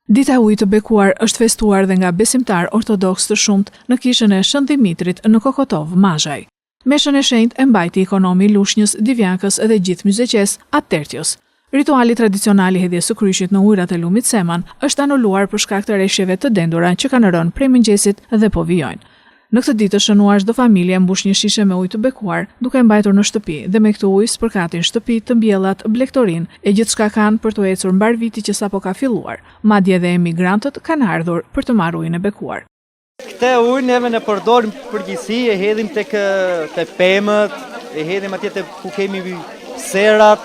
Dita e ujit të bekuar është festuar dhe nga besimtar ortodoks të shumt në kishën e Shën Dimitrit në Kokotov, Mazhaj. Meshën e shenjtë e mbajti ikonomi i Lushnjës, Divjankës dhe gjithë myzeqes Atertios. Rituali tradicional i hedhjes së kryqit në ujërat e lumit Seman është anuluar për shkak të rreshjeve të dendura që kanë rënë prej mëngjesit dhe po vijojnë. Në këtë ditë të shënuar çdo familje mbush një shishe me ujë të bekuar, duke mbajtur në shtëpi dhe me këtë ujë spërkatin shtëpi, të mbjellat, blegtorin e gjithçka kanë për të ecur mbar viti që sapo ka filluar. Madje edhe emigrantët kanë ardhur për të marrë ujin e bekuar. Këtë ujë neve ne përdorim përgjithësi, e hedhim tek pemët, e hedhim atje te ku kemi serat,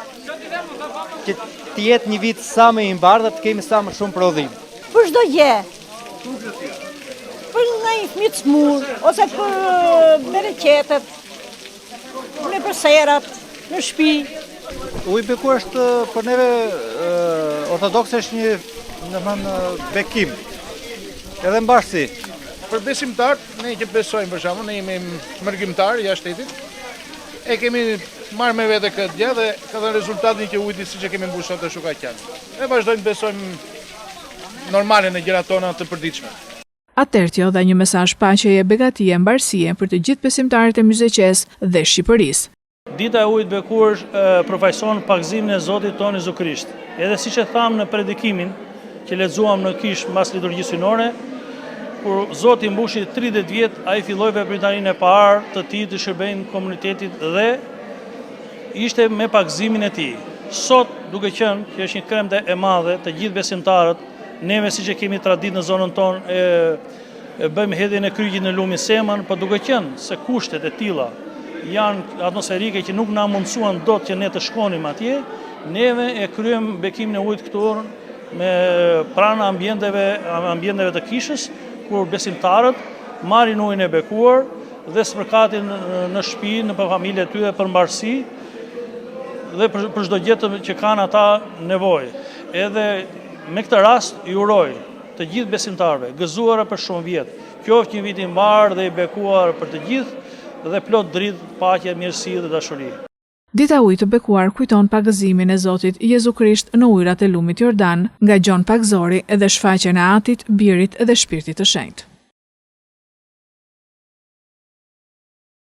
që të jetë një vit sa më i mbarë dhe të kemi sa më shumë prodhim. Për çdo gjë. Për nga i fëmijë të smur, ose për bereqetet, për serat, në shtëpi. Uji bekuar është për neve ortodoksë është një bekim, edhe mbarësi. Për besimtar, ne që besojmë për shembull, ne jemi mërgjimtar jashtë shtetit, e kemi marrë me vete këtë gjë dhe ka dhënë rezultatin që ujiti siç e kemi mbushur të shuka qenë. Ne vazhdojmë të besojmë normale në gjërat tona të përditshme. Atertio dha një mesazh paqeje, begatie, mbarësie për të gjithë besimtarët e myzeqes dhe Shqipërisë. Dita e ujit bekuar përfaqëson pagëzimin e Zotit tonë Jezu Krisht. Edhe siç e thamë në predikimin që lexuam në kish mbas liturgjisë synore, kur Zoti mbushi 30 vjet, ai filloi veprimtarinë e parë të tij të shërbejnë komunitetit dhe ishte me pagëzimin e tij. Sot, duke qenë që është një kremte e madhe të gjithë besimtarët, neve siç e kemi traditë në zonën tonë e bëjmë hedhjen e kryqit në lumin Seman, por duke qenë se kushtet e tilla janë atmosferike që nuk na mundsuan dot që ne të shkonim atje, neve e kryem bekimin e ujit këtu me pranë ambienteve të kishës, kur besimtarët marrin ujin e bekuar dhe spërkatin në shtëpi, në familjet e tyre për mbarësi dhe për çdo gjë që kanë ata nevojë. Edhe me këtë rast i uroj të gjithë besimtarëve, gëzuara për shumë vjet, qoftë një vit i mbarë dhe i bekuar për të gjithë dhe plot dritë, paqe, mirësi dhe dashuri. Dita e ujit të bekuar kujton pagëzimin e Zotit Jezu Krisht në ujërat e lumit Jordan nga Gjon Pagzori dhe shfaqjen e Atit, Birit dhe Shpirtit të Shenjtë.